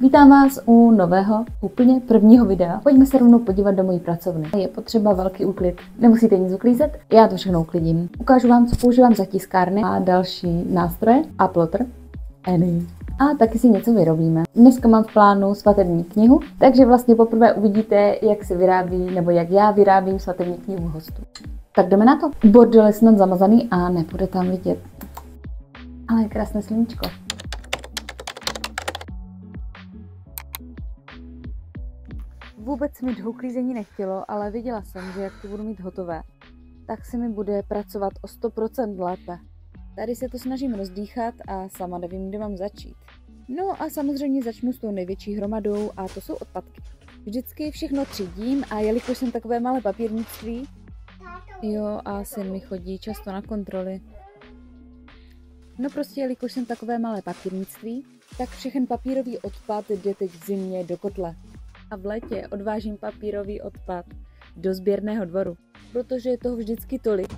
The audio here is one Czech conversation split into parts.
Vítám vás u nového, úplně prvního videa. Pojďme se rovnou podívat do mojí pracovny. Je potřeba velký úklid. Nemusíte nic uklízet, já to všechno uklidím. Ukážu vám, co používám za tiskárny a další nástroje a plotter. A taky si něco vyrobíme. Dneska mám v plánu svatební knihu, takže vlastně poprvé uvidíte, jak se vyrábí, nebo jak já vyrábím svatební knihu hostů. Tak jdeme na to. Bordel je snad zamazaný a nebude tam vidět. Ale je krásné sluníčko. Vůbec mi do uklízení nechtělo, ale viděla jsem, že jak to budu mít hotové, tak se mi bude pracovat o 100% lépe. Tady se to snažím rozdýchat a sama nevím, kde mám začít. No a samozřejmě začnu s tou největší hromadou a to jsou odpadky. Vždycky všechno třídím a jelikož jsem takové malé papírnictví, jo, a syn mi chodí často na kontroly. No prostě jelikož jsem takové malé papírnictví, tak všechen papírový odpad jde teď v zimě do kotle. A v létě odvážím papírový odpad do sběrného dvoru, protože je toho vždycky tolik,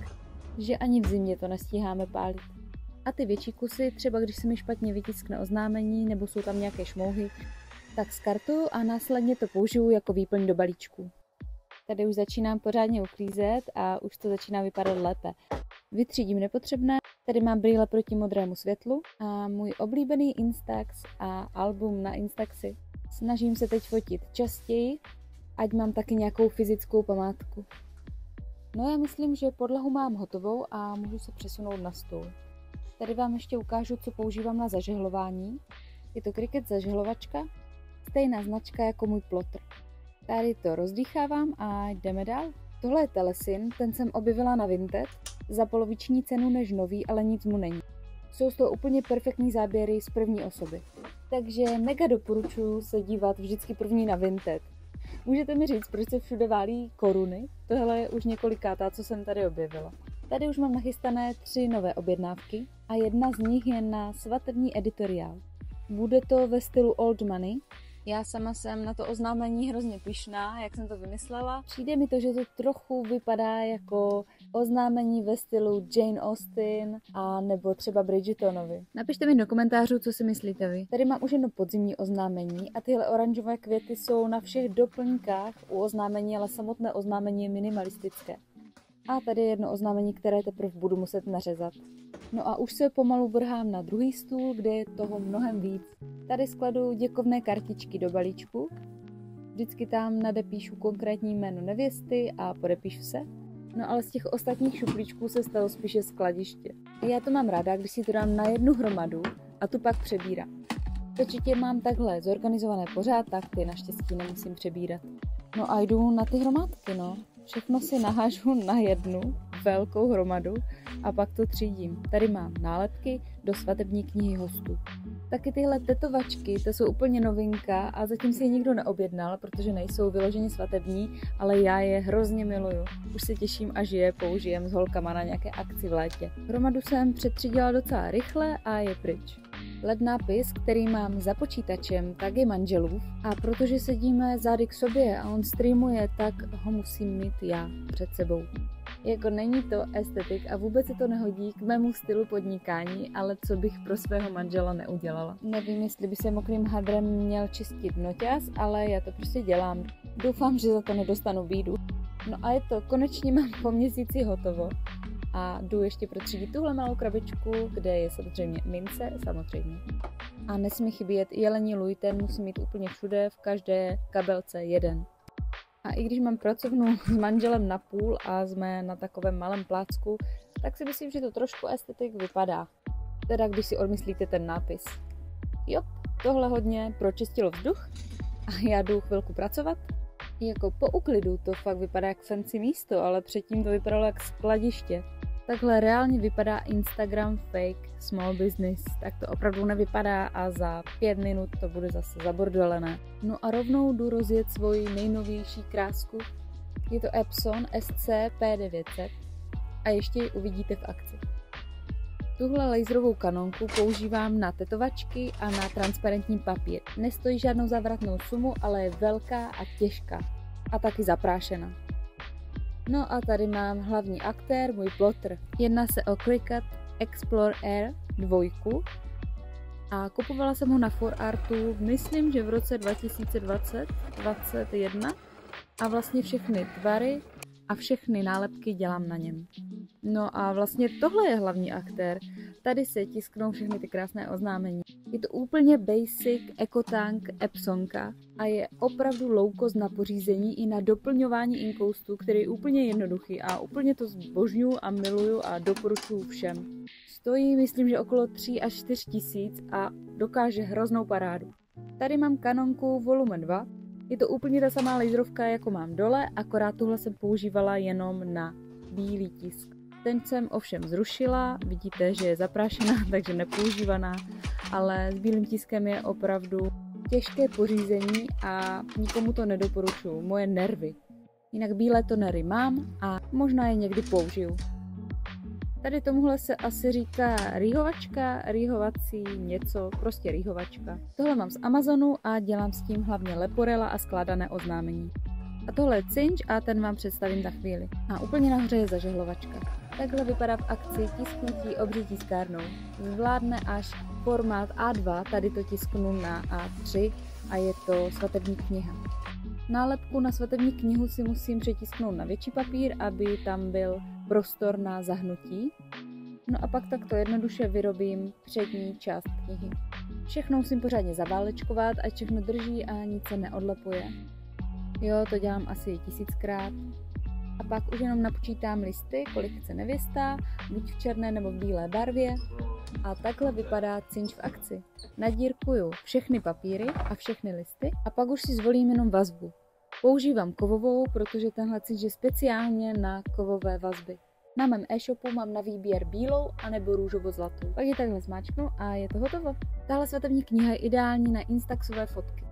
že ani v zimě to nestíháme pálit. A ty větší kusy, třeba když se mi špatně vytiskne oznámení nebo jsou tam nějaké šmouhy, tak skartuju a následně to použiju jako výplň do balíčku. Tady už začínám pořádně uklízet a už to začíná vypadat lépe. Vytřídím nepotřebné, tady mám brýle proti modrému světlu a můj oblíbený Instax a album na Instaxy. Snažím se teď fotit častěji, ať mám taky nějakou fyzickou památku. No já myslím, že podlahu mám hotovou a můžu se přesunout na stůl. Tady vám ještě ukážu, co používám na zažehlování. Je to Cricut zažehlovačka, stejná značka jako můj plotter. Tady to rozdýchávám a jdeme dál. Tohle je Telesin, ten jsem objevila na Vinted, za poloviční cenu než nový, ale nic mu není. Jsou to úplně perfektní záběry z první osoby. Takže mega doporučuji se dívat vždycky první na Vinted. Můžete mi říct, proč se všude válí koruny? Tohle je už několikátá, co jsem tady objevila. Tady už mám nachystané 3 nové objednávky a jedna z nich je na svatební editoriál. Bude to ve stylu Old Money. Já sama jsem na to oznámení hrozně pyšná, jak jsem to vymyslela. Přijde mi to, že to trochu vypadá jako oznámení ve stylu Jane Austen a nebo třeba Bridgertonovi. Napište mi do komentářů, co si myslíte vy. Tady mám už jedno podzimní oznámení a tyhle oranžové květy jsou na všech doplňkách u oznámení, ale samotné oznámení je minimalistické. A tady je jedno oznámení, které teprve budu muset nařezat. No a už se pomalu vrhám na druhý stůl, kde je toho mnohem víc. Tady skladu děkovné kartičky do balíčku. Vždycky tam nadepíšu konkrétní jméno nevěsty a podepíšu se. No ale z těch ostatních šuplíčků se stalo spíše skladiště. Já to mám ráda, když si to dám na jednu hromadu a tu pak přebírám. Určitě mám takhle zorganizované pořád, tak ty naštěstí nemusím přebírat. No a jdu na ty hromádky, no. Všechno si nahážu na jednu velkou hromadu a pak to třídím. Tady mám nálepky do svatební knihy hostů. Taky tyhle tetovačky, to jsou úplně novinka a zatím si je nikdo neobjednal, protože nejsou vyloženě svatební, ale já je hrozně miluju. Už se těším, až je použijem s holkama na nějaké akci v létě. Hromadu jsem přetřídila docela rychle a je pryč. LED nápis, který mám za počítačem, tak je manželův a protože sedíme zády k sobě a on streamuje, tak ho musím mít já před sebou. Jako není to estetik a vůbec se to nehodí k mému stylu podnikání, ale co bych pro svého manžela neudělala. Nevím, jestli by se mokrým hadrem měl čistit noťaz, ale já to prostě dělám. Doufám, že za to nedostanu bídu. No a je to, konečně mám po měsíci hotovo. A jdu ještě protřídit tuhle malou krabičku, kde je samozřejmě mince, samozřejmě. A nesmí chybět jelení lůj, ten musí mít úplně všude, v každé kabelce jeden. A i když mám pracovnu s manželem na půl a jsme na takovém malém plácku, tak si myslím, že to trošku estetik vypadá. Teda když si odmyslíte ten nápis. Jo, tohle hodně pročistilo vzduch a já jdu chvilku pracovat. Jako po uklidu to fakt vypadá jak fancy místo, ale předtím to vypadalo jak skladiště. Takhle reálně vypadá Instagram fake small business, tak to opravdu nevypadá a za 5 minut to bude zase zabordelené. No a rovnou jdu rozjet svoji nejnovější krásku. Je to Epson SC-P900 a ještě ji uvidíte v akci. Tuhle laserovou kanonku používám na tetovačky a na transparentní papír. Nestojí žádnou závratnou sumu, ale je velká a těžká a taky zaprášená. No a tady mám hlavní aktér, můj plotter. Jedná se o Cricut Explore Air 2. A kupovala jsem ho na 4Artu, myslím, že v roce 2020-2021 a vlastně všechny tvary a všechny nálepky dělám na něm. No a vlastně tohle je hlavní aktér. Tady se tisknou všechny ty krásné oznámení. Je to úplně basic EcoTank Epsonka a je opravdu low cost na pořízení i na doplňování inkoustu, který je úplně jednoduchý a úplně to zbožňuju a miluju a doporučuju všem. Stojí, myslím, že okolo 3 až 4 tisíc a dokáže hroznou parádu. Tady mám Canonku Volume 2. Je to úplně ta samá laserovka, jako mám dole, akorát tuhle jsem používala jenom na bílý tisk. Ten jsem ovšem zrušila, vidíte, že je zaprášená, takže nepoužívaná, ale s bílým tiskem je opravdu těžké pořízení a nikomu to nedoporučuju, moje nervy. Jinak bílé tonery mám a možná je někdy použiju. Tady tomuhle se asi říká rýhovačka, rýhovací něco, prostě rýhovačka. Tohle mám z Amazonu a dělám s tím hlavně leporela a skládané oznámení. A tohle je cinč a ten vám představím za chvíli. A úplně nahoře je zažehlovačka. Takhle vypadá v akci tisknutí obří tiskárnou. Zvládne až formát A2, tady to tisknu na A3 a je to svatební kniha. Nálepku na svatební knihu si musím přetisknout na větší papír, aby tam byl prostor na zahnutí. No a pak takto jednoduše vyrobím přední část knihy. Všechno musím pořádně zaválečkovat, ať všechno drží a nic se neodlepuje. Jo, to dělám asi 1000krát. A pak už jenom napočítám listy, kolik chce nevěsta, buď v černé nebo v bílé barvě. A takhle vypadá cinč v akci. Nadírkuju všechny papíry a všechny listy a pak už si zvolím jenom vazbu. Používám kovovou, protože tenhle cinč je speciálně na kovové vazby. Na mém e-shopu mám na výběr bílou anebo růžovo-zlatou. Pak ji takhle zmáčknu a je to hotovo. Tahle svatební kniha je ideální na instaxové fotky.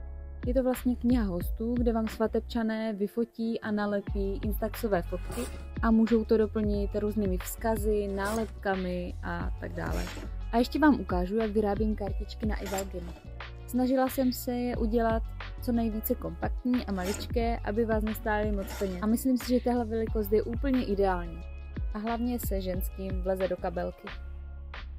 Je to vlastně kniha hostů, kde vám svatebčané vyfotí a nalepí instaxové fotky a můžou to doplnit různými vzkazy, nálepkami a tak dále. A ještě vám ukážu, jak vyrábím kartičky na Ivalginu. Snažila jsem se je udělat co nejvíce kompaktní a maličké, aby vás nestály moc peněz. A myslím si, že tahle velikost je úplně ideální. A hlavně se ženským vleze do kabelky.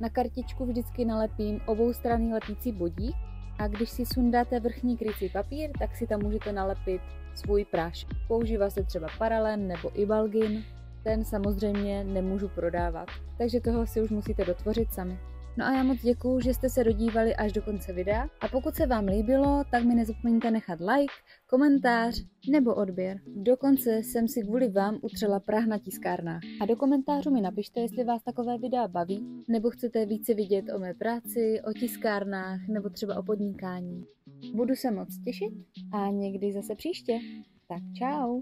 Na kartičku vždycky nalepím oboustranný lepící bodík a když si sundáte vrchní krycí papír, tak si tam můžete nalepit svůj prášek. Používá se třeba Paralen nebo Ivalgin, ten samozřejmě nemůžu prodávat, takže tohle si už musíte dotvořit sami. No a já moc děkuju, že jste se dodívali až do konce videa a pokud se vám líbilo, tak mi nezapomeňte nechat like, komentář nebo odběr. Dokonce jsem si kvůli vám utřela prah na tiskárnách. A do komentářů mi napište, jestli vás takové videa baví, nebo chcete více vidět o mé práci, o tiskárnách nebo třeba o podnikání. Budu se moc těšit a někdy zase příště. Tak čau!